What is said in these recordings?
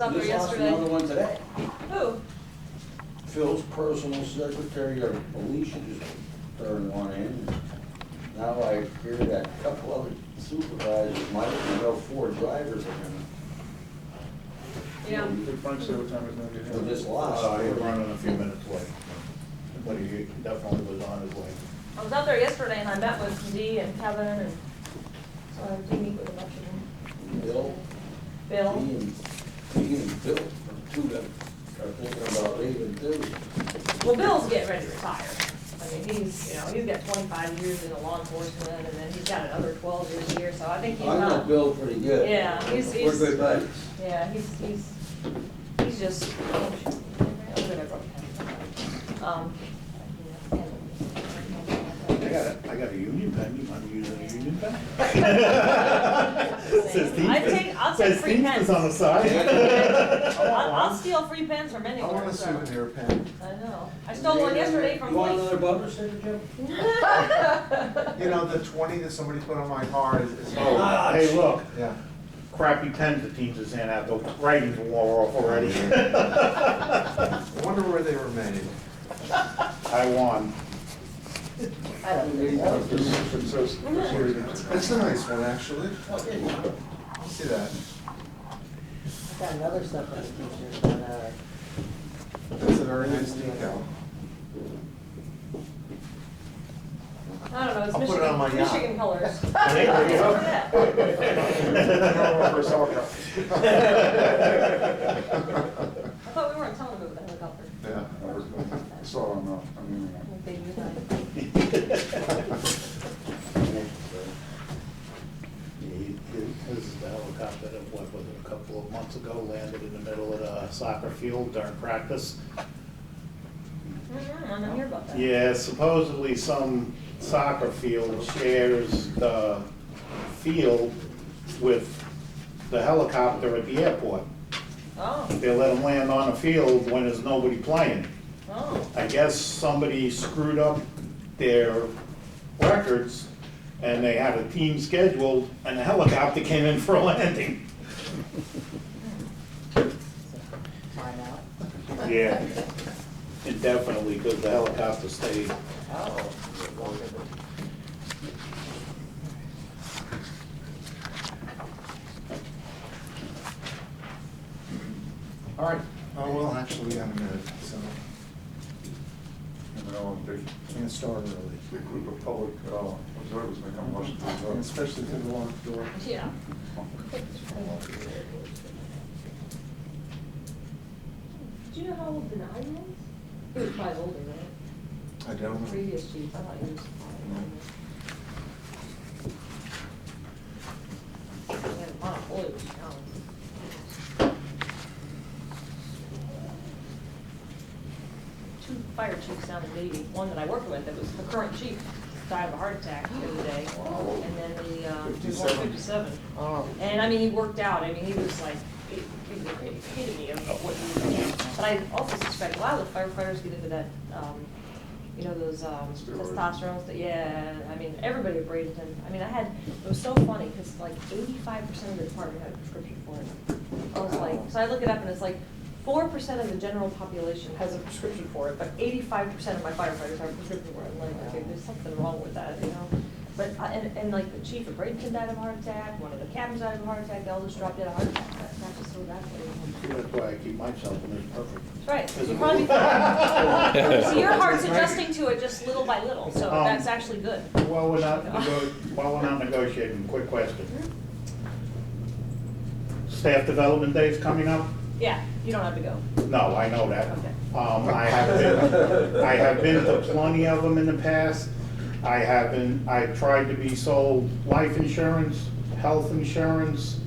Up there Just lost yesterday. another one today. Who? Phil's personal secretary, or Alicia, just turned one in. Now I hear that a couple other supervisors might know 4 drivers are gonna, Yeah. Did Frank say what time he's gonna get for here? this loss. He's running a few minutes late, but he definitely was on his way. I was out there yesterday and I met with Dee and Kevin and so I did meet with a bunch of them. Bill, Bill. he and Bill, are two that are thinking about leaving too. Well, Bill's getting ready to retire. I mean, he's got 25 years in the law enforcement and then he's got another 12 years here, so I think he's I know not. Bill pretty good. Yeah, he's. We're good buddies. Yeah, he's just, oh, shoot. I think I broke him. I got a union pen, you mind using a union pen? Says I'll take Says free Teamsters pens. on the side. I'll steal free pens from I anywhere. want a so. souvenir pen. I know. I stole one yesterday from You want Blake. another bumper sticker, Jim? You know, the 20 that somebody put on my car is. Ah, Hey, look, Yeah. crappy pens the Teamsters hand out, the writing's wore off already. I wonder where they were made. I won. It's a nice one, actually. See that? I've got another stuff on the t-shirt, but, That's a very nice decal. I don't know, it's I'll put it on my Michigan, yacht. Michigan colors. There you go. Yeah. I thought we weren't telling them about the helicopter. Yeah. I saw him, I mean, Like they knew This is the helicopter that, what was it, a couple of months ago, landed in the middle of the soccer field during practice. I didn't hear about that. Yeah, supposedly some soccer field shares the field with the helicopter at the airport. Oh, They let them land on the field when there's nobody playing. oh. I guess somebody screwed up their records and they had a team scheduled and the helicopter came in for a landing. find out. Yeah, indefinitely, because the helicopter stayed. Oh. All right. Oh, well, actually, we got a minute, so you know, big, can't start early. big group of public observers may come watching the And results. especially through the locked door. Yeah. Do you know how old Benign is? He was probably older, right? I don't know. Previous chief, I thought he was. Yeah, Ron Foley was young. 2 fire chiefs down in Davie, one that I worked with, that was the current chief, died of a heart attack the other day. And then the, he was 57. Oh. And I mean, he worked out, I mean, he was like, he was the epitome of what he was doing. But I also suspect a lot of the firefighters get into that, you know, those Steroids. testosterone, yeah, I mean, everybody at Bradenton, I mean, it was so funny, because like 85% of the department had a prescription for it. I was like, so I look it up and it's like, 4% of the general population has a prescription for it, but 85% of my firefighters have a prescription for it. I'm like, okay, there's something wrong with that, you know? But, and like the chief of Bradenton died of a heart attack, one of the captains died of a heart attack, they all just dropped dead of a heart attack. That's just so that way. That's why I keep my supplements perfect. That's right, Physical. you probably fine. So your heart's adjusting to it just little by little, so that's actually good. While we're not negotiating, quick question. Staff Development Day is coming up? Yeah, you don't have to go. No, I know that. Okay. I have been to plenty of them in the past. I've tried to be sold life insurance, health insurance,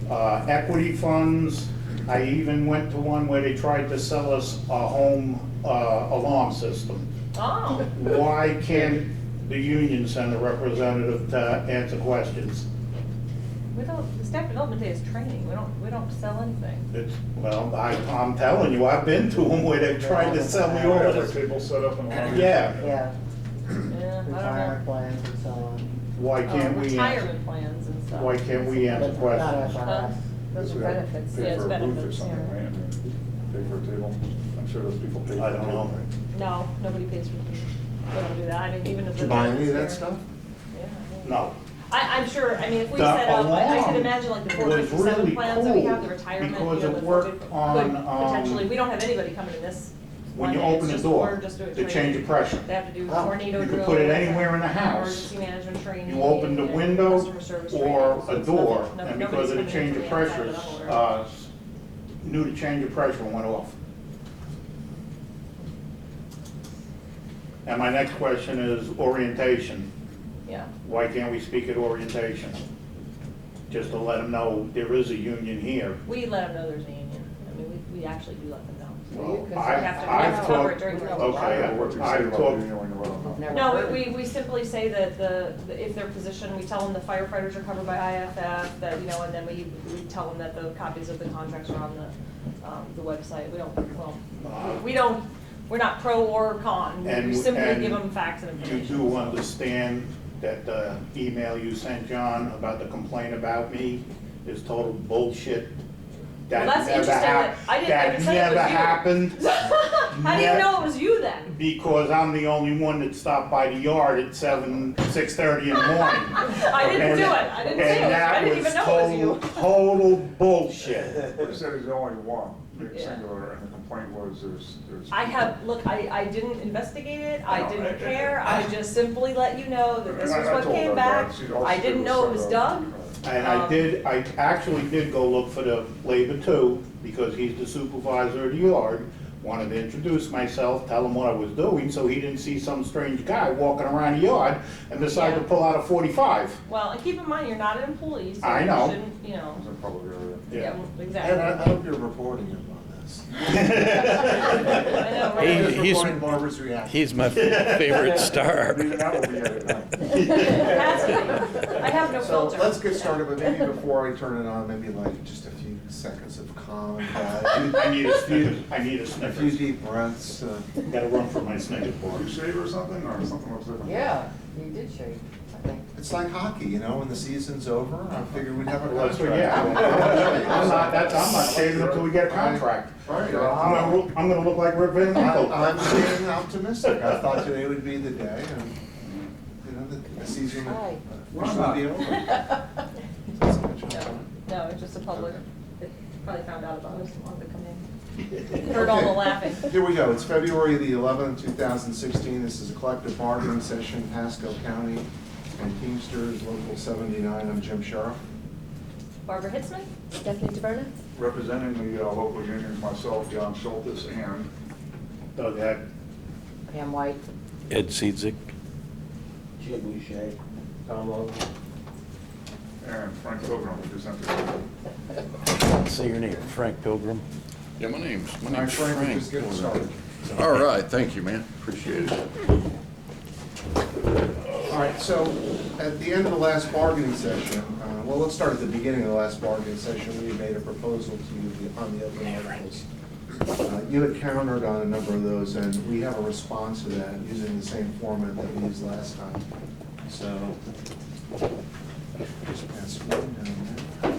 equity funds. I even went to one where they tried to sell us a home alarm system. Oh, Why can't the union send a representative to answer questions? the staff development day is training, we don't sell anything. It's, well, I'm telling you, I've been to them where they've tried to sell me over Have a this. table set up and. Yeah, Yeah, Yeah, I don't retirement know. plans and so on. why can't we answer? Retirement plans and stuff. Why can't we answer But not questions? FRS. Those are we have to benefits. pay Yeah, it's for a booth or benefits, something, yeah. right? I mean, pay for a table. I'm sure those people pay. for I don't a table, know. right? No, nobody pays for food. We don't do that. I mean, even if. Did you buy any of that here. stuff? Yeah. No. I'm sure, I mean, if we The set up, I alarm could imagine like the was 457 really plans that we have, the cool retirement, you because know, it the worked could on, potentially, we don't have anybody coming in this When one you day, it's open the just door, we're just doing the training. change of pressure. They have to do Oh, tornado You drills. can put it anywhere in the house. Emergency management training. You open the and window customer service or training, so a it's door, nothing- and nobody's because of the coming in change from of the outside pressures, that I'm aware of. knew the change of pressure and went off. And my next question is orientation. Yeah, Why can't we speak at orientation? Just to let them know there is a union here. we let them know there's a union. I mean, we actually do let them know. Well, Because We have to cover it during the. Okay, What you say I've about talked, being able to let them know. Never No, heard we simply say that if their position, we tell them the firefighters are covered by IFF, that, you know, and then we tell them that the copies of the contracts are on the website. We're not pro or con. We And- simply and give them facts and you information. do understand that the email you sent John about the complaint about me is total bullshit? Well, That that's never interesting that I didn't say it was never you. happened. How do you know it was you then? Because I'm the only one that stopped by the yard at 6:30 in the morning. I didn't do it. I didn't say it was, I didn't even know it was you. And that was total bullshit. But you said he's the only one, Yeah. singular, and the complaint was there's. I didn't investigate it, I No, didn't and- care, I just simply let you know that this And was I what told came her back. that. She also I didn't know it was set Doug. up- And I actually did go look for the labor too, because he's the supervisor of the yard. Wanted to introduce myself, tell him what I was doing, so he didn't see some strange guy walking around the yard and decide to Yeah. pull out a .45. Well, and keep in mind, you're not an employee, so I you know. shouldn't, you know. It was in public area. Yeah, And I exactly. hope you're reporting him on this. I know, right? I'm just He's- recording Barbara's reaction. He's my favorite star. Even that will be edited out. It has to be. I have no So filter. let's get started, but maybe before I turn it on, maybe like just a few seconds of calm and gratitude. I need a Snickers, I need a A few Snickers. deep breaths. Gotta run for my Snickers Did bar. you shave or something, or something looks different? Yeah, you did shave, I think. It's like hockey, you know, when the season's over, I figured we'd have a Well, that's what, contract. yeah. I'm not shaving until we get a contract. Right, I'm gonna look like Rick Van Winkle. I'm being optimistic. I thought today would be the day, and, you know, the season Hi. would soon be over. No, it's just the public, they probably found out about us and wanted to come in. Heard all the laughing. Here we go. It's February the 11th, 2016. This is a collective bargaining session, Pasco County and Teamsters, Local 79. I'm Jim Sheriff. Barbara Hitzman? Stephanie DeVerna? Representing the local unions, myself, John Schultes, and Doug Heck. Pam White. Ed Seidzik. Jim Boucher. Tom Lowe. and Frank Pilgrim, who just entered. Say your name, Frank Pilgrim. Yeah, my name's All right, Frank, we're just getting started. All right, thank you, man. Appreciate it. All right, so at the end of the last bargaining session, well, let's start at the beginning of the last bargaining session. We made a proposal to you on the open articles. You had countered on a number of those, and we have a response to that using the same format that we used last time. So, just pass one down there.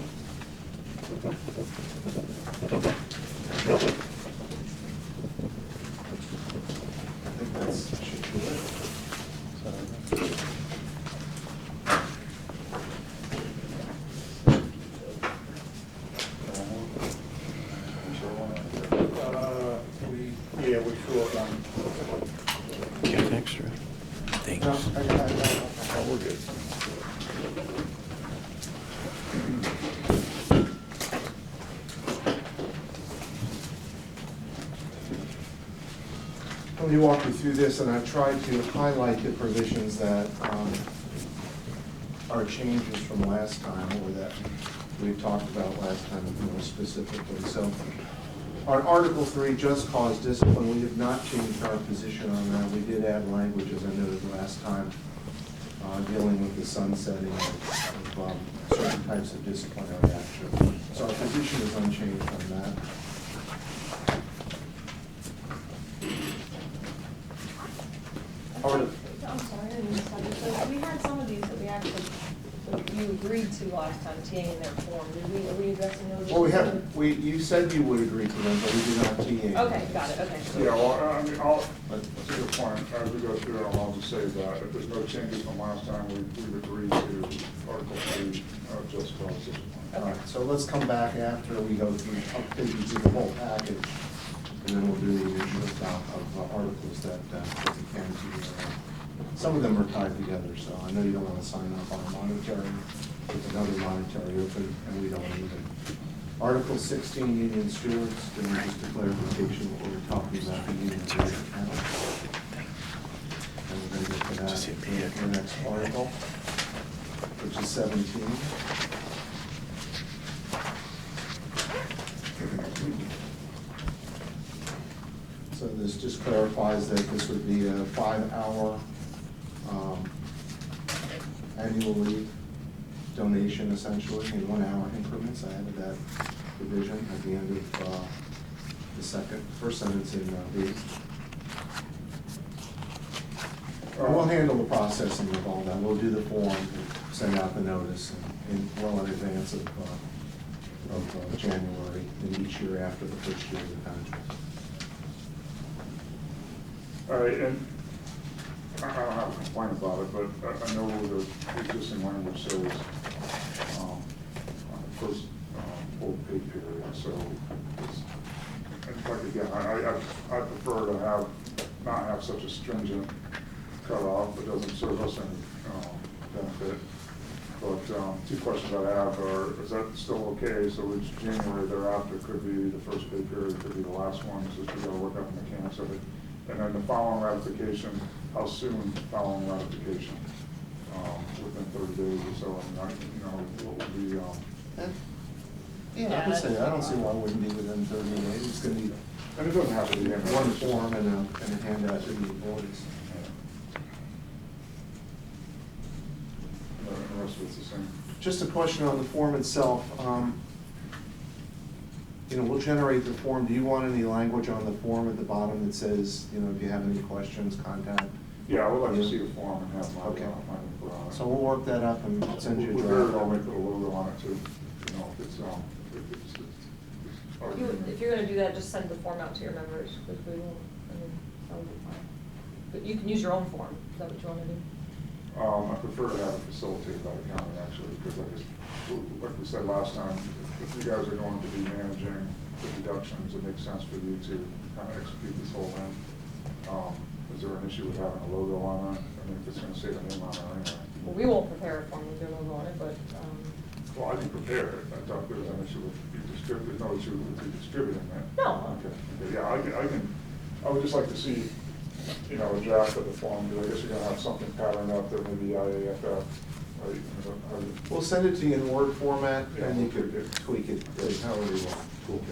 I think that's, should be it. Yeah, we short one. Got an extra? Thanks. No, I got it. Oh, we're good. Let me walk you through this, and I've tried to highlight the provisions that are changes from last time, or that we talked about last time more specifically. So, on Article 3, just cause discipline, we have not changed our position on that. We did add language, as I noted last time, dealing with the sunsetting of certain types of disciplinary action. So our position is unchanged on that. I'm sorry, I didn't just have this. So we had some of these that we actually, so you agreed to last time, TAing in their form. Are we addressing those? Well, you said you would agree to them, but we did not TA. Okay, got it, okay. Yeah, well, I mean, that's a good point. As we go through it, I'll just say that if there's no changes from last time, we've agreed to Article 3, just cause this All one. right, so let's come back after we go through, I'll take you through the whole package, and then we'll do the usual stock of articles that we can to. Some of them are tied together, so I know you don't want to sign up on a monetary, with another monetary open, and we don't either. Article 16, union stewards, doing just a clarification of what we're talking about, the union rate account. And we're going to get to that in the next article, which is 17. So this just clarifies that this would be a 5-hour annual leave donation essentially in 1-hour increments. I added that provision at the end of the first sentence in B. We'll handle the processing of all that. We'll do the form, send out the notice well in advance of January in each year after the first year of the contract. All right, and I don't have a complaint about it, but I know the existing language says on the first full pay period, so it's, and like again, I prefer to not have such a stringent cutoff. It doesn't serve us any benefit. But two questions I have are, is that still okay? So each January thereafter could be the first pay period, could be the last one, so we got to work out the mechanics of it. And then the following ratification, how soon following ratification? Within 30 days or so, I mean, what would be, Yeah, I would say, I don't see why it wouldn't be within 30 days. It's going to be and it doesn't have to be. one form and a handout to the employees. The rest of it's the same. Just a question on the form itself. We'll generate the form. Do you want any language on the form at the bottom that says, if you have any questions, contact? Yeah, I would like to see the form and have my Okay. input on it. So we'll work that up and send you a We're draft. I'll make a logo on it too, if it's, If you're gonna do that, just send the form out to your members, because we won't, that would be fine. But you can use your own form, is that what you wanna do? I prefer to have it facilitated by the county actually, because like we said last time, if you guys are going to be managing the deductions, it makes sense for you to kind of execute this whole thing. Is there an issue with having a logo on it? I mean, if it's gonna say the name on it anyway. Well, we won't prepare a form with your logo on it, but, Well, I can prepare it. I thought there was an issue with you there's no issue with you distributing it. No. Okay, yeah, I would just like to see, a draft of the form, because I guess you're gonna have something patterned up that maybe IAFF, right? We'll send it to you in Word format, Yeah, and you we'll could tweak it. tweak it however you want. Cool.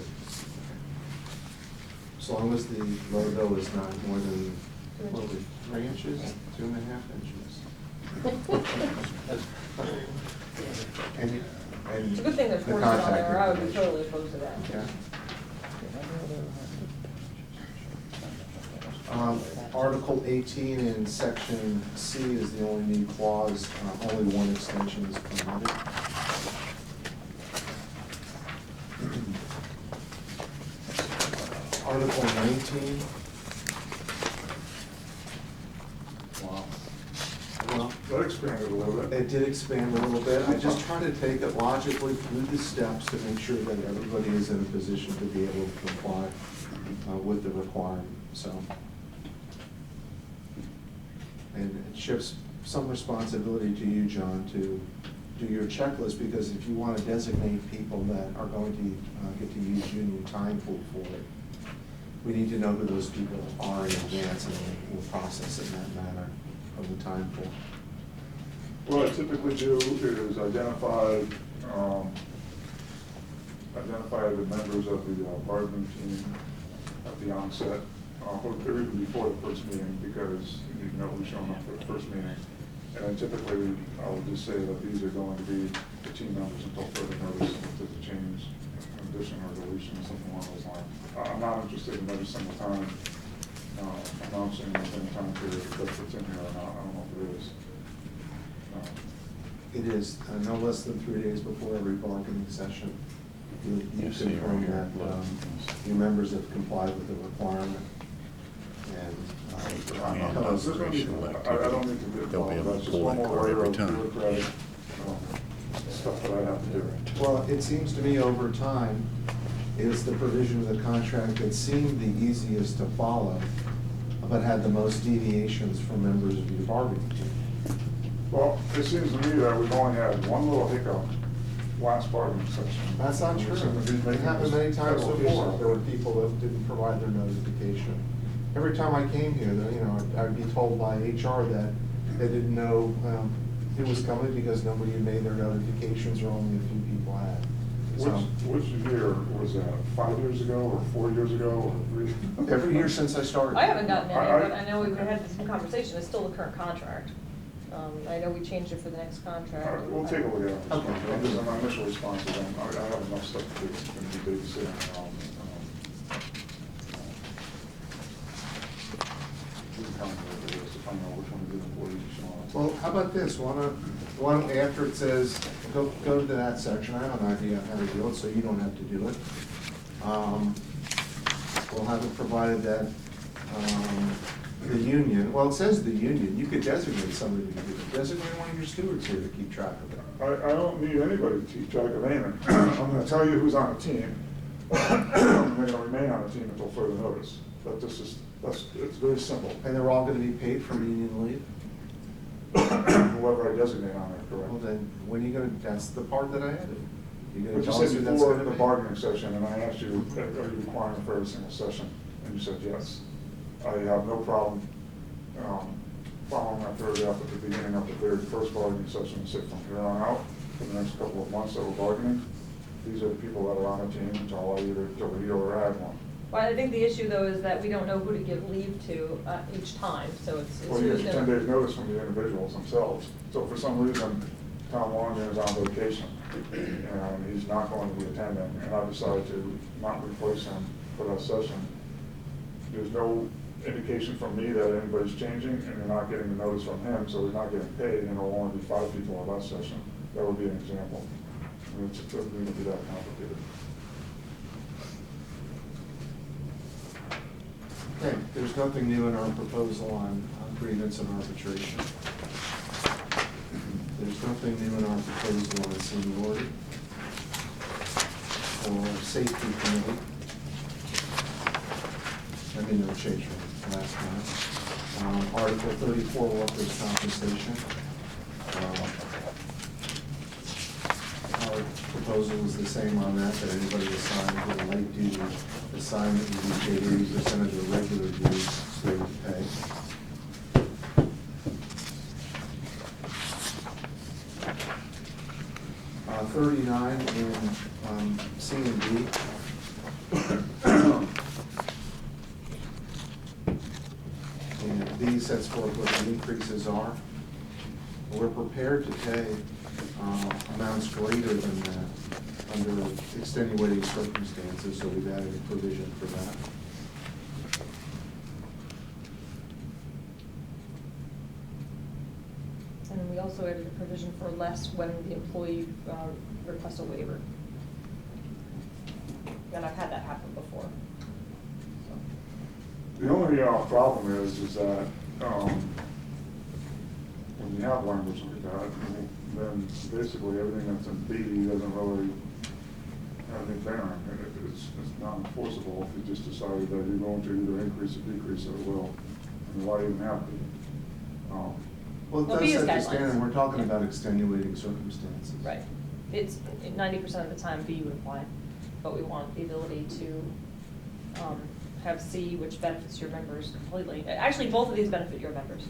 As long as the logo is not more than, 3 inches, 2.5 inches. And it's a good thing there's the words on contact there, or I would be information. totally opposed to that. Yeah. Article 18 in section C is the only new clause, only one extension is permitted. Article 19. Wow. Well, That expanded a little bit. it did expand a little bit. I just try to take it logically through the steps to make sure that everybody is in a position to be able to comply with the requirement, so. And it shifts some responsibility to you, John, to do your checklist, because if you want to designate people that are going to get to use union time pool for it, we need to know who those people are in advance, and we'll process it in that manner of the time pool. What I typically do is identify the members of the bargaining team at the onset, or even before the first meeting, because you know who's showing up for the first meeting. And then typically, I would just say that these are going to be the team members until further notice if there's a change, addition or deletion, something along those lines. I'm not interested in every single time announcing within a time period if that's what's in here or not. I don't know if it is. It is, no less than 3 days before every bargaining session. You Yes, see, confirm right here. that your members have complied with the requirement. And Yeah, tells There's no need- I don't need to be There'll be a involved, that's just pull one that more card layer every of time. bureaucratic stuff that I have to do. well, it seems to me over time, it's the provision of the contract that seemed the easiest to follow, but had the most deviations from members of your bargaining team. Well, it seems to me that we've only had one little hiccup last bargaining session. That's not true. It happened many times before. There were people that didn't provide their notification. Every time I came here, I'd be told by HR that they didn't know it was coming because nobody had made their notifications or only a few people had. So, Which year was that, 5 years ago, or 4 years ago, or 3? every year since I started. I haven't gotten any, I- but I know we've had some conversation, it's still the current contract. I know we changed it for the next contract. We'll take a look at it. Okay. Because my initial response is, I have enough stuff to do, and be babysitting. We can come over this to find out which one of the employees you show. Well, how about this, one after it says, go to that section, I have an idea how to do it, so you don't have to do it. We'll have it provided that, the union, well, it says the union, you could designate somebody to do it, designate one of your stewards here to keep track of it. I don't need anybody to keep track of anything. I'm gonna tell you who's on the team. They're gonna remain on the team until further notice. But it's very simple. And they're all gonna be paid from union leave? Whoever I designate on there, correct? Well, then, when are you gonna, that's the part that I added. You But gonna you tell us said who that's before gonna the be? bargaining session, and I asked you, are you requiring for every single session? And you said yes. I have no problem following that paragraph at the beginning of the very first bargaining session, and say from here on out, for the next couple of months that we're bargaining, these are the people that are on the team until I either delete or add one. Well, I think the issue though is that we don't know who to give leave to each time, so it's Well, you who's get 10 gonna. days notice from the individuals themselves. So if for some reason, Tom Wallner is on vacation, and he's not going to be attending, and I decide to not replace him for that session, there's no indication from me that anybody's changing, and you're not getting the notice from him, so he's not getting paid, and there'll only be 5 people on that session. That would be an example. I mean, it doesn't need to be that complicated. Okay, there's nothing new in our proposal on grievance and arbitration. There's nothing new in our proposal on seniority or safety committee. I mean, no change from last time. Article 34, workers' compensation. Our proposal is the same on that anybody assigned to a light duty assignment will be paid 80% of their regular duty state of pay. 39 in C and D. And D sets forth what the increases are. We're prepared to pay amounts greater than that under extenuating circumstances, so we've added a provision for that. And then we also added a provision for less when the employee requests a waiver. And I've had that happen before. The only problem is that when you have language like that, then basically everything that's in B doesn't really have any bearing. It's not enforceable if you just decided that you're going to either increase or decrease at will. I mean, why even have B? Well, it Well, does B is set the guidelines. standard, we're talking Yeah. about extenuating circumstances. Right. It's 90% of the time B would apply, but we want the ability to have C, which benefits your members completely. Actually, both of these benefit your members.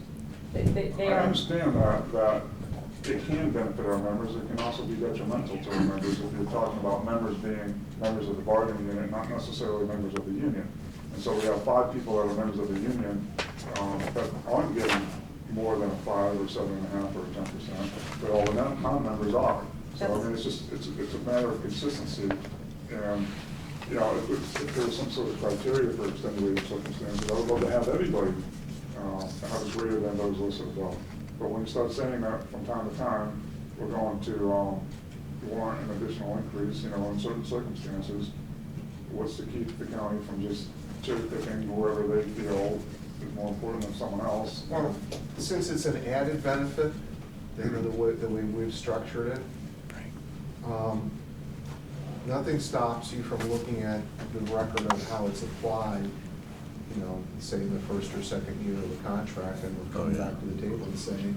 They I are. understand that it can benefit our members, it can also be detrimental to our members if you're talking about members being members of the bargaining unit, not necessarily members of the union. And so we have 5 people that are members of the union that aren't getting more than a 5 or 7.5 or 10%, but all the non-members are. So I mean, it's a matter of consistency. And, you know, if there's some sort of criteria for extenuating circumstances, I would love to have everybody have greater than those listed above. But when you start saying that from time to time, we're going to, warrant an additional increase, you know, in certain circumstances, what's to keep the county from just cherry picking whoever they feel is more important than someone else? Well, since it's an added benefit, you know, the way we've structured it, nothing stops you from looking at the record of how it's applied, you know, say in the first or second year of the contract, and we're coming back to the table and saying,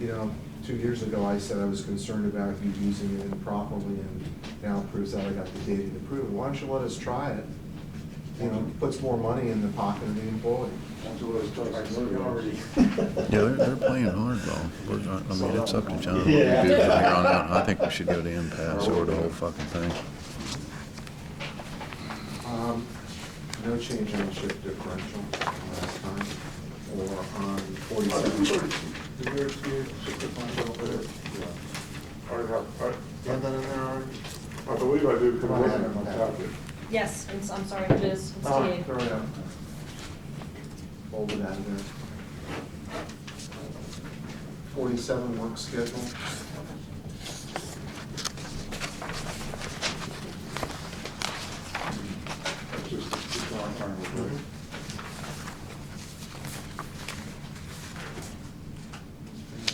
you know, 2 years ago, I said I was concerned about you using it improperly, and now it proves that I got the data to prove it. Why don't you let us try it? You know, puts more money in the pocket of the employee. Yeah, they're playing hardball. I mean, it's up to John. What we do Yeah. from here on out. I think we should go to impasse or the whole fucking thing. No change in the shift differential last time, or on 47. Did we see a shift differential over there? Have that in there already? I believe I do, because it Come on, wasn't in my Adam. packet. Yes, I'm sorry, it is, it's Oh, TA. throw it out. Fold it out of there. 47 work schedule. That's just what I'm trying to do.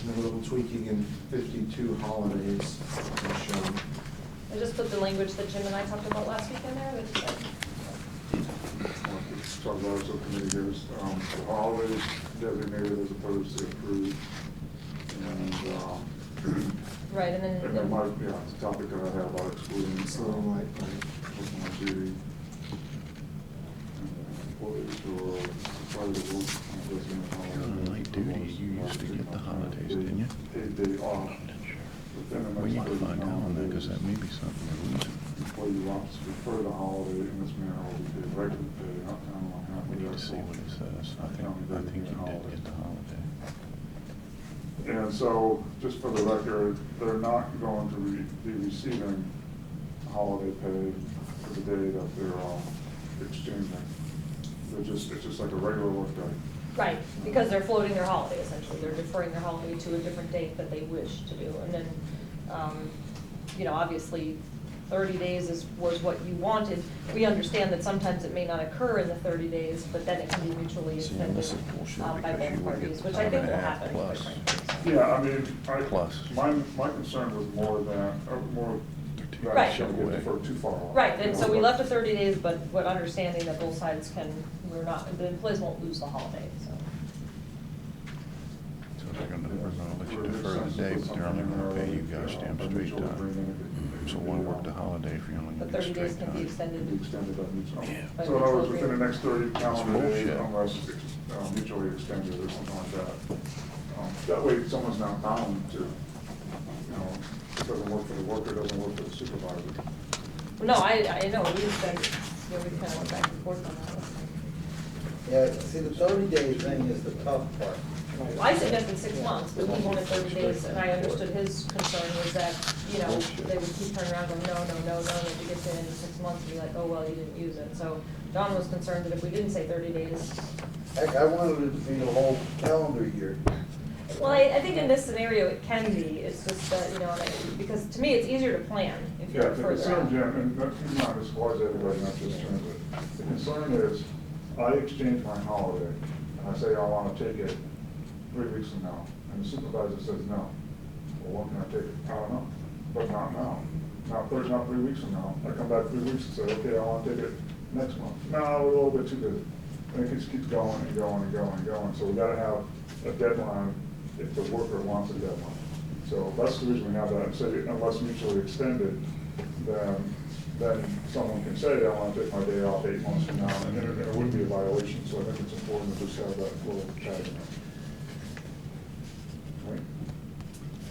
And a little tweaking in 52 holidays is shown. I just put the language that Jim and I talked about last week in there, that said, Talk about it, subcommittee here, the holidays designated as opposed to approved. And, right, and and then then, my, yeah, it's a topic that I have about excluding. It's a little like, Personal duty. Employees or suppliers On light duty, you used to get the holidays, didn't you? Paid day off. Within the We next need to 30 find out on that, because calendar that may be something we're losing. employee wants to defer the holiday in this manner will be paid regular pay, not time on half. We need to see what it says. I think you did get the holiday. And so, just for the record, they're not going to be receiving holiday pay for the day that they're exchanging. It's just like a regular work day. right, because they're floating their holiday essentially, they're deferring their holiday to a different date that they wish to do, and then, you know, obviously, 30 days was what you wanted. We understand that sometimes it may not occur in the 30 days, but then it can be mutually See, extended this is bullshit, by because you both would get parties, which I think will 5.5 happen, quite plus. frankly. Yeah, I mean, Plus. my concern was more that Right. it shouldn't get deferred too far off. Right, and so we left it 30 days, but what understanding that both sides can, the employees won't lose the holiday, so. So they're gonna let you defer the day, but they're only gonna pay you guys damn straight time. So why work the holiday if you're only The gonna get 30 days straight can be time? extended. Be extended by mutual. Yeah. By So in other words, mutual within the next 30 calendar days, bullshit. unless mutually extended or something like that. That way, someone's not bound to, you know, it doesn't work for the worker, doesn't work for the supervisor. No, I know, we've been, you know, we kind of went back and forth on that. Yeah, see, the 30-day thing is the tough part. Well, I suggested 6 months, but he wanted 30 days, and I understood his concern was that, you know, they would keep turning around going, no, and if it gets to the end of 6 months, and be like, oh, well, you didn't use it. So John was concerned that if we didn't say 30 days. Heck, I wanted it to be the whole calendar year. Well, I think in this scenario, it can be, it's just that, you know, because to me, it's easier to plan if Yeah, you're the further concern, out. Jim, and keep in mind, this applies to everybody, not just transit. The concern is, I exchange my holiday, and I say I want to take it 3 weeks from now, and the supervisor says no. Well, when can I take it? I don't know, but not now. Not 3 weeks from now. I come back 3 weeks and say, okay, I want to take it next month. No, we're a little bit too busy. And it just keeps going and going and going and going. So we gotta have a deadline if the worker wants a deadline. So that's the reason we have that, and say unless mutually extended, then someone can say, I want to take my day off 8 months from now, and then it wouldn't be a violation, so I think it's important to just have that little tag in there. Right?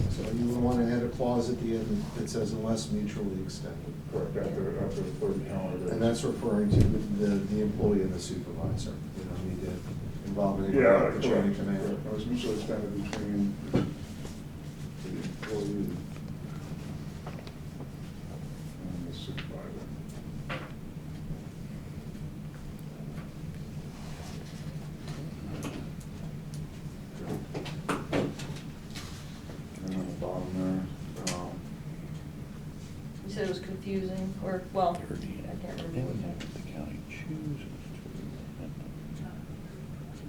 so you would want to add a clause at the end that says unless mutually extended. Correct, after 30 calendar days. And that's referring to the employee and the supervisor. You don't need to involve anybody Yeah, at the chain of correct. command. It was mutually extended between the employee and the supervisor. And then on the bottom confusing, or, well, 30. I can't remember what that. The county chooses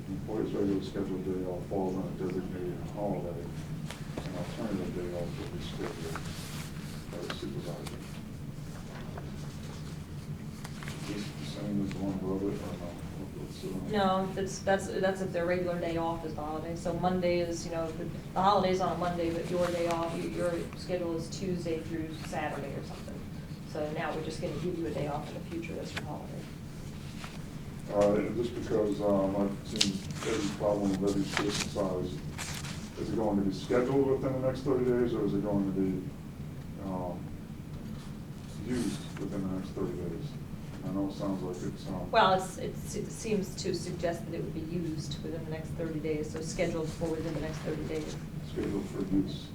Employee's regular scheduled day off falls on a designated holiday, an alternative day off will be scheduled by the supervisor. Is this the same as the one below it, or no? No, that's if their regular day off is the holiday. So Monday is, the holiday's on a Monday, but your day off, your schedule is Tuesday through Saturday or something. So now we're just gonna give you a day off in the future, that's your holiday. Just because I've seen every problem with every station size, is it going to be scheduled within the next 30 days, or is it going to be used within the next 30 days? I know it sounds like it's. Well, it seems to suggest that it would be used within the next 30 days, so scheduled for within the next 30 days. Scheduled for use.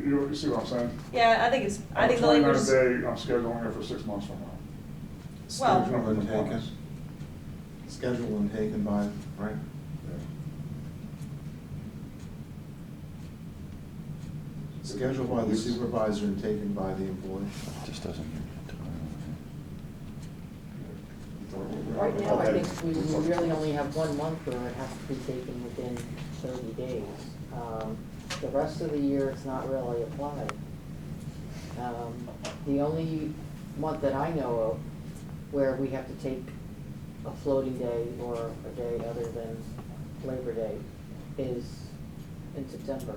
You see what I'm saying? Yeah, I think the language is. 29 day, I'm scheduling it for 6 months from now. Well- Scheduled and taken. Scheduled and taken by, right? Scheduled by the supervisor and taken by the employee. it. Just doesn't give you time. Right now, I think we really only have 1 month where it has to be taken within 30 days. The rest of the year, it's not really applied. The only month that I know of where we have to take a floating day or a day other than Labor Day is in September.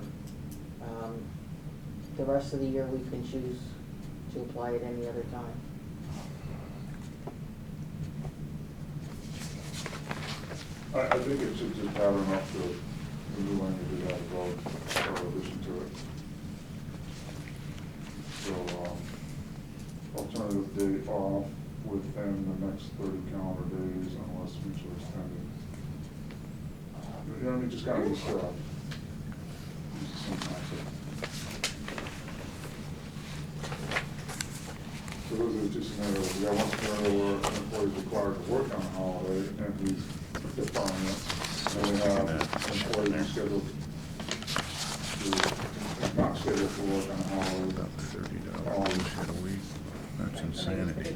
The rest of the year, we can choose to apply it any other time. I think it should just pattern up to the new language we have about our addition to it. So, alternative day off within the next 30 calendar days unless mutually extended. You know what I mean, just kind of use the same concept. So those are the two scenarios. We got one scenario where an employee is required to work on a holiday and he's deferring it. And we have an employee who's scheduled to, not scheduled to work on a holiday. About $30 a week. That's insanity.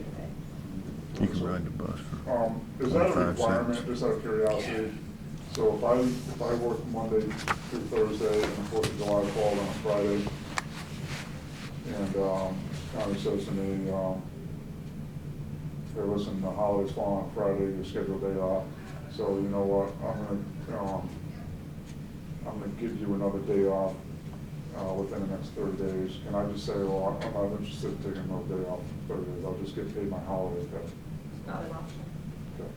You can ride the bus for Is that a 25 requirement, cents. just out of curiosity? So if I work Monday through Thursday and the 4th of July falls on a Friday, and county says to me, hey, listen, the holidays fall on Friday, your scheduled day off, so you know what, I'm gonna give you another day off within the next 30 days. Can I just say, well, I'm not interested in taking another day off for 30 days, I'll just get paid my holiday pay? Not an option. Okay.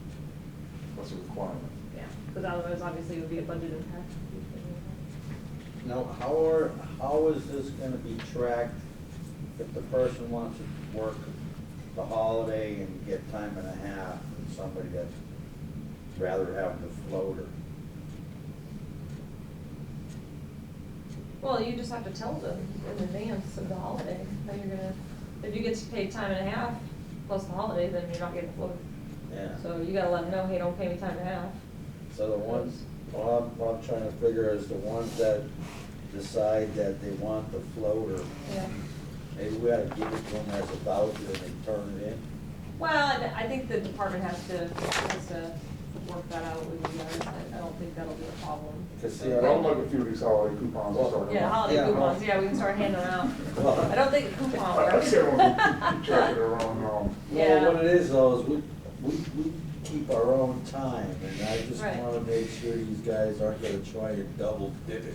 That's a requirement. Yeah, because otherwise, obviously, it would be a budget impact. Now, how is this gonna be tracked if the person wants to work the holiday and get time and a half, and somebody that's rather have the floater? Well, you just have to tell them in advance of the holiday that you're gonna, if you get paid time and a half plus the holiday, then you're not getting floated. Yeah. So you gotta let them know, hey, don't pay me time and a half. So the ones, what I'm trying to figure is the ones that decide that they want the floater, Yeah. maybe we ought to give it to them as a voucher and they turn it in. Well, and I think the department has to work that out with you guys. I don't think that'll be a problem. Because Yeah, I don't like a few of these holiday coupons and stuff. Yeah, holiday Yeah. coupons, yeah, we can start handing them out. Well- I don't think a coupon I works. think everyone keep track of their own, Yeah. Well, what it is though, is we keep our own time, and I just Right. wanna make sure these guys aren't gonna try to double dip it.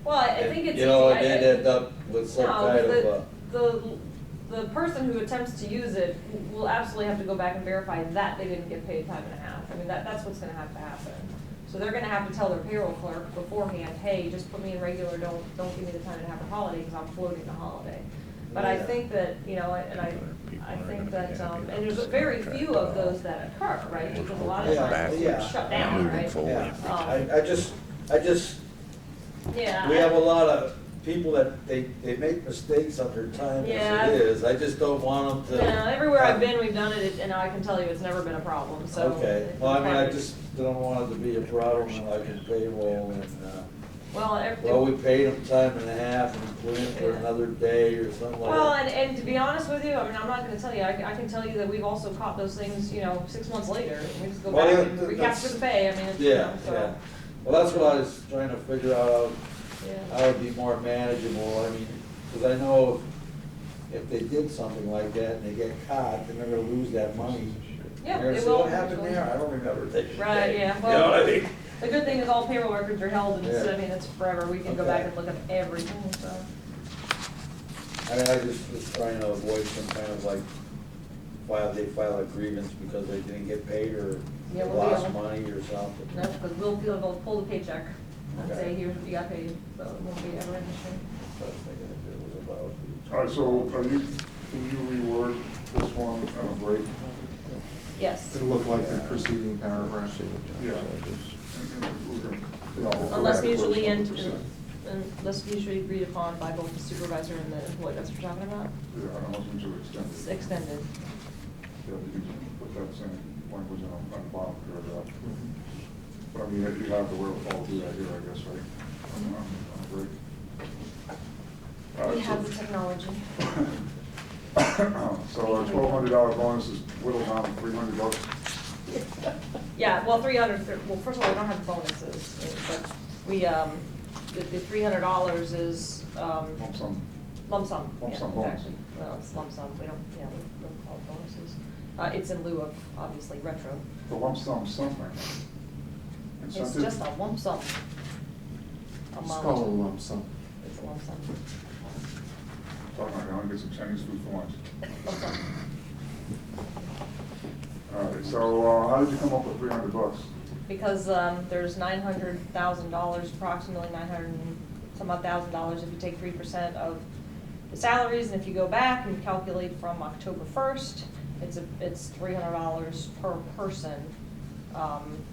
Well, I think it's. You know, easy. and then end up with some kind of a. The person who attempts to use it will absolutely have to go back and verify that they didn't get paid time and a half. I mean, that's what's gonna have to happen. So they're gonna have to tell their payroll clerk beforehand, hey, just put me in regular, don't give me the time and a half of holiday, because I'm floating the holiday. But I Yeah. think that, and I think that, and there's very few of those that occur, right? Because a lot of Yeah, times yeah. it's shut down, Moving right? forward. Yeah, Um, I just, Yeah. we have a lot of people that they make mistakes on their time Yeah. as it is. I just don't want them to. Yeah, everywhere I've been, we've done it, and I can tell you it's never been a problem, so. Okay, well, I mean, I just don't want it to be a problem like in payroll and, Well, we paid them time and a half and put in for another day or something like that. Well, and to be honest with you, I mean, I'm not gonna tell you, I can tell you that we've also caught those things, 6 months later. We just go Well, back yeah, and recapture that's- the pay, I mean, it's, Yeah, so. yeah. Well, that's what I was trying to figure out, Yeah. how it'd be more manageable. I mean, because I know if they did something like that and they get caught, then they're gonna lose that money. Yeah, They're they gonna say, will. what happened there? I don't remember taking a Right, day." yeah, You know what I mean? The good thing is all payroll records are held, and it's, Yeah. I mean, it's forever, we can go back Okay. and look up everything, so. I mean, I just was trying to avoid some kind of like, they file a grievance because they didn't get paid or Yeah, we'll lost deal. money or something. No, because we'll pull the paycheck and Okay. say, here's what you got paid, so it won't be ever an issue. So I was thinking if it was about. All right, so can you reword this one on a break? Yes, It'll look like the preceding paragraph. Yeah. unless mutually unless mutually agreed upon by both the supervisor and the employee, that's what you're talking about? Yeah, unless we should extend It's it. extended. Yeah, you can put that same language on the bottom paragraph. But I mean, if you have the wherewithal to do that here, I guess, right? On a break. All right, We so- have the technology. So our $1,200 bonus is whittled down to $300. Yeah, well, 300, well, first of all, we don't have bonuses, but we, the $300 is, Lump sum. lump sum. Lump yeah, sum bonus. exactly. Well, it's lump sum, we don't call it bonuses. It's in lieu of, obviously, retro. The lump sum something. It's Incentive? just a lump sum It's amount. called a lump sum. It's a lump sum. Talking like I want to get some Chinese food for lunch. Lump sum. All right, so how did you come up with $300? Because there's $900,000, approximately 900 and some odd $1,000 if you take 3% of the salaries, and if you go back and calculate from October 1st, it's $300 per person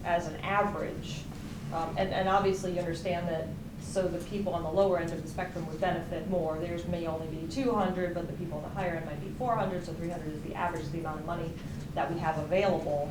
as an average. And obviously you understand that, so the people on the lower end of the spectrum would benefit more. Theirs may only be 200, but the people on the higher end might be 400, so 300 is the average, the amount of money that we have available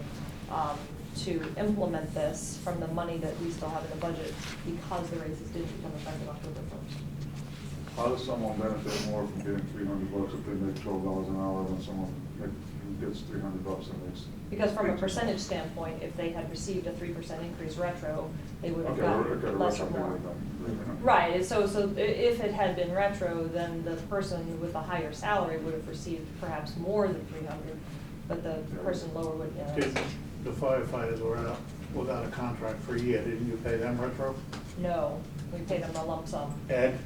to implement this from the money that we still have in the budget because the raises didn't become effective October 1st. How does someone benefit more from getting $300 if they make $12 an hour than someone who gets $300 and makes? Because from a percentage standpoint, if they had received a 3% increase retro, they would have Okay, gotten less or retro more. payment then. Right, and so if it had been retro, then the person with the higher salary would have received perhaps more than 300, but the person lower would, Did the firefighters were out without a contract for a year, didn't you pay them retro? no, we paid them a lump sum. Ed,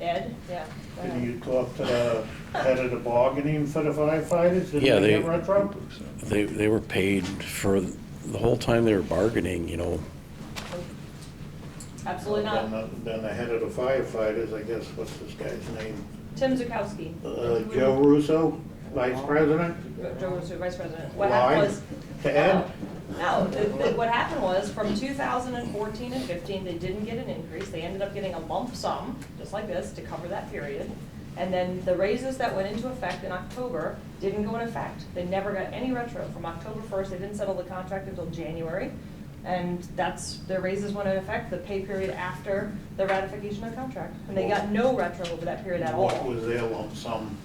Ed, yeah. go ahead. did you talk to the head of the bargaining for the firefighters? Yeah, Did they they- get retro? They were paid for the whole time they were bargaining, Absolutely not. Then the head of the firefighters, I guess, what's this guy's name? Tim Zukowski. Joe Russo, vice president? Joe Russo, vice president. What Why? happened was. To Ed? No, what happened was, from 2014 and 15, they didn't get an increase. They ended up getting a lump sum, just like this, to cover that period. And then the raises that went into effect in October didn't go in effect. They never got any retro. From October 1st, they didn't settle the contract until January. And their raises went into effect the pay period after the ratification of contract. And they got no retro over that period at all. What was their lump sum?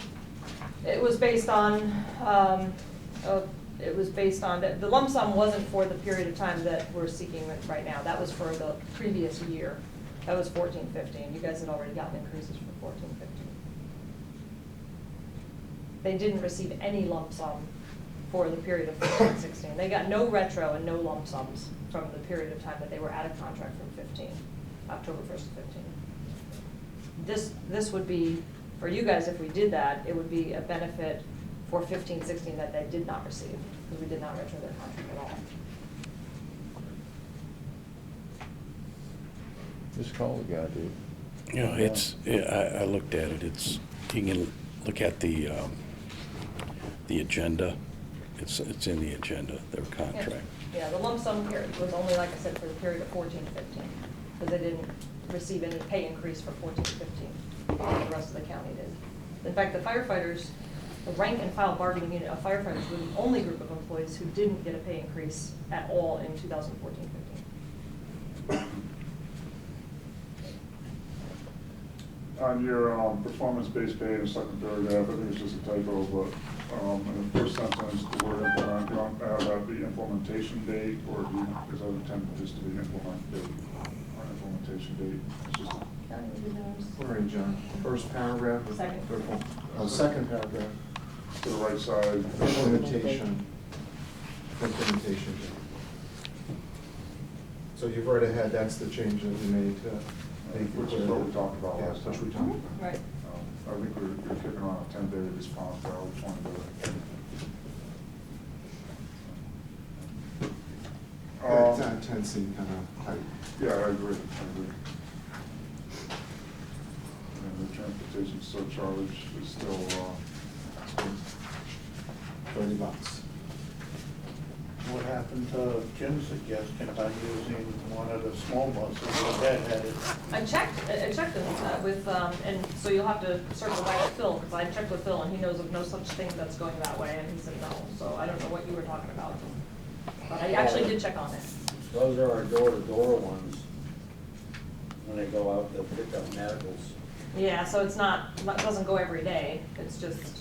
It was based on, the lump sum wasn't for the period of time that we're seeking right now. That was for the previous year. That was 14-15. You guys had already gotten increases for 14-15. They didn't receive any lump sum for the period of 15-16. They got no retro and no lump sums from the period of time that they were out of contract from 15, October 1st to 15. This would be, for you guys, if we did that, it would be a benefit for 15-16 that they did not receive, because we did not retro their contract at all. Just call the guy, dude. I looked at it, you can look at the agenda. It's in the agenda, their contract. Yeah, the lump sum period was only, like I said, for the period of 14-15, because they didn't receive any pay increase for 14-15. The rest of the county did. In fact, the firefighters, the rank and file bargaining unit of firefighters were the only group of employees who didn't get a pay increase at all in 2014-15. on your performance-based pay in the second paragraph, I think it's just a typo, but in the first sentence, the word implement, you don't have the implementation date, or do you, is that intended just to be implement date, or implementation date? It's just, Where in John? First paragraph? or Second. third one? Oh, second paragraph. to the right side. Implementation. Implementation. So you've already had, that's the change that we made to make it Which is what we talked about Yeah, last time. which we talked about. Right. I think we're kicking on a 10-day response, but I was trying to. That 10 seemed kind of tight. Yeah, I agree. And the transportation surcharge is still, $30. What happened to Jim's suggestion about using one of the small buses that had it? I checked with, and so you'll have to circle back with Phil, because I checked with Phil, and he knows of no such thing that's going that way, and he said no, so I don't know what you were talking about. But I actually did check on it. Those are our door-to-door ones. When they go out, they'll pick up medicals. Yeah, so it's not, it doesn't go every day, it's just,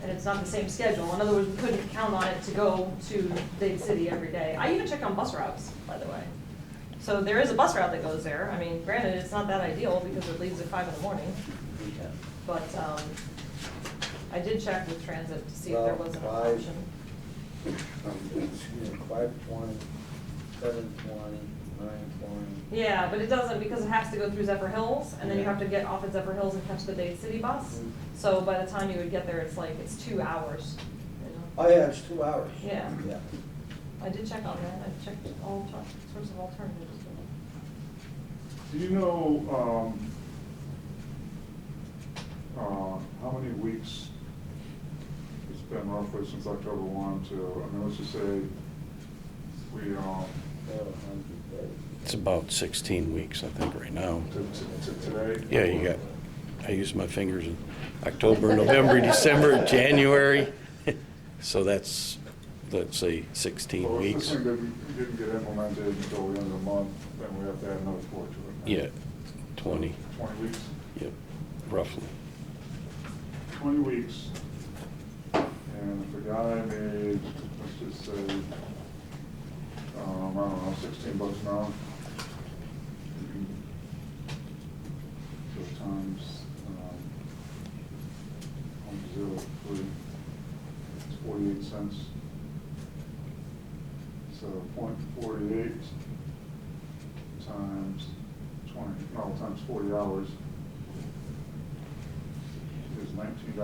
and it's not the same schedule. In other words, we couldn't count on it to go to Dade City every day. I even checked on bus routes, by the way. So there is a bus route that goes there. I mean, granted, it's not that ideal because it leaves at 5 in the morning, Yeah. but, I did check with transit to see if there was an option. 520, 720, 920. Yeah, but it doesn't, because it has to go through Zephyr Hills, and then you have to get off at Zephyr Hills and catch the Dade City bus. Mhm. So by the time you would get there, it's like, it's 2 hours, you know? Oh, yeah, it's 2 hours. Yeah. Yeah. I did check on that, I checked all sorts of alternatives. do you know, how many weeks it's been roughly since October 1 to, I mean, let's just say we, It's about 16 weeks, I think, right now. to today? Yeah, you got, I use my fingers in October, November, December, January. So that's, let's say, 16 Well, if weeks. this thing didn't get implemented until the end of the month, then we have to add another 4 to it. Yeah, 20, 20 weeks? yep, roughly. 20 weeks. And if a guy made, let's just say, I don't know, $16 an hour. You can go times, 0.03, it's 48 cents. So 0.48 times times 40 hours is $19.20 a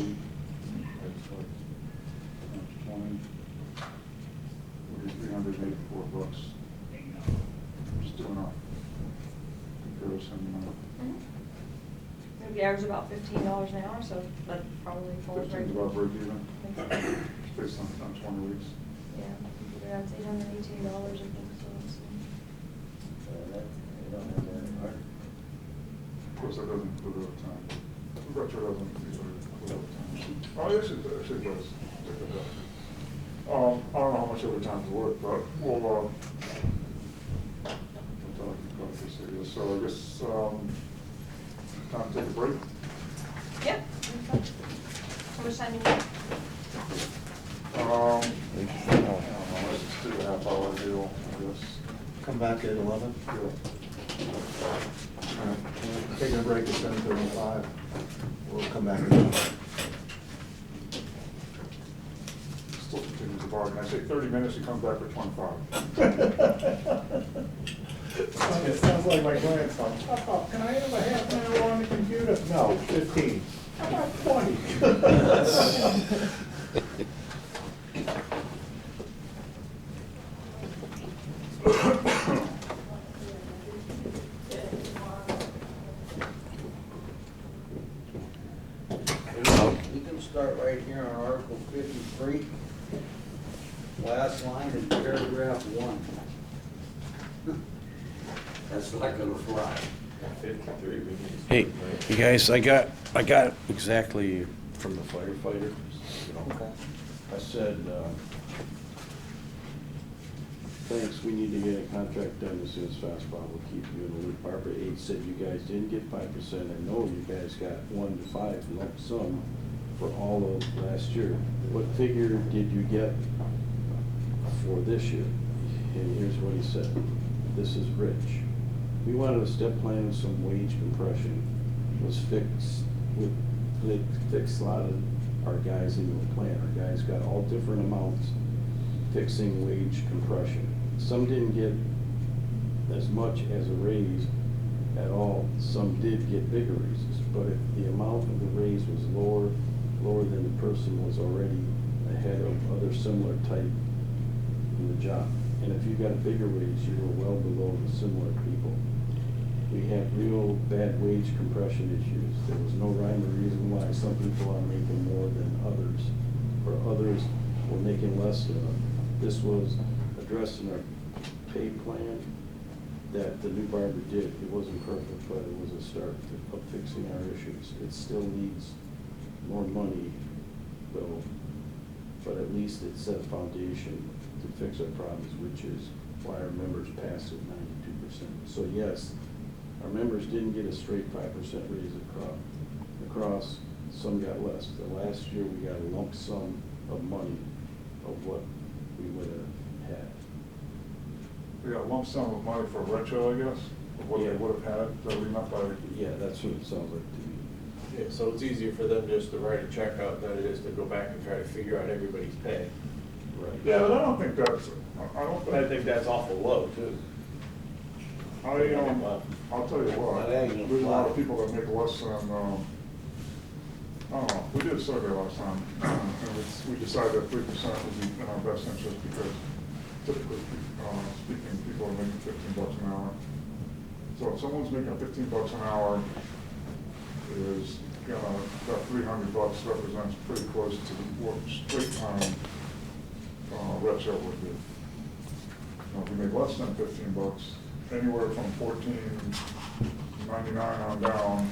week. That's like, 20, $384. Just doing a comparison. Maybe average about $15 an hour, so that probably falls right. 15 is about break even. I think so. It's based on 20 weeks. Yeah, that's $818, I think, so it's. They don't have that hard. Of course, that doesn't include overtime. Retro doesn't include overtime. Oh, yes, it actually does. I don't know how much overtime is worth, but we'll talk about this, I guess. So I guess, time to take a break. Yeah. How much time do you need? I don't know, let's just do a half-hour deal, I guess. Come back at 11. Yeah. All right, taking a break at 7:35. We'll come back at 11. Still continues the bargain. I say 30 minutes, he comes back for 25. It sounds like my grandson. Papa, can I have a half an hour on the computer? No, 15. How about 20? We can start right here on Article 53. Last line in paragraph 1. That's not gonna fly. 53. Hey, you guys, I got exactly from the firefighter. Okay. I said, thanks, we need to get a contract done as soon as possible, we'll keep you in the loop. Barbara H. said you guys didn't get 5%, I know you guys got 1 to 5 lump sum for all of last year. What figure did you get for this year? And here's what he said, this is Rich. We wanted a step plan with some wage compression, was fixed with, it fixed a lot of our guys into a plan. Our guys got all different amounts fixing wage compression. Some didn't get as much as a raise at all, some did get bigger raises, but if the amount of the raise was lower than the person was already ahead of other similar type in the job. And if you got a bigger raise, you were well below the similar people. We had real bad wage compression issues. There was no rhyme or reason why some people are making more than others, or others were making less than them. This was addressed in our pay plan that the new Barbara did. It wasn't perfect, but it was a start of fixing our issues. It still needs more money, though, but at least it set a foundation to fix our problems, which is why our members passed at 92%. So yes, our members didn't get a straight 5% raise across, some got less. The last year, we got a lump sum of money of what we would have had. We got a lump sum of money for retro, I guess, of what they Yeah. would have had, is that what you meant by? Yeah, that's what it sounds like to me. Yeah, so it's easier for them just to write a check out than it is to go back and try to figure out everybody's pay. Right. Yeah, but I don't think that's, I don't I think that's awful low, too. I'll tell you what, That ain't there's a lot of fly. people that make less than, I don't know, we did a survey last time, and we decided that 3% would be in our best interest because typically, speaking, people are making $15 an hour. So if someone's making $15 an hour, is, that $300 represents pretty close to what straight time, retro would be. If you make less than $15, anywhere from $14.99 on down,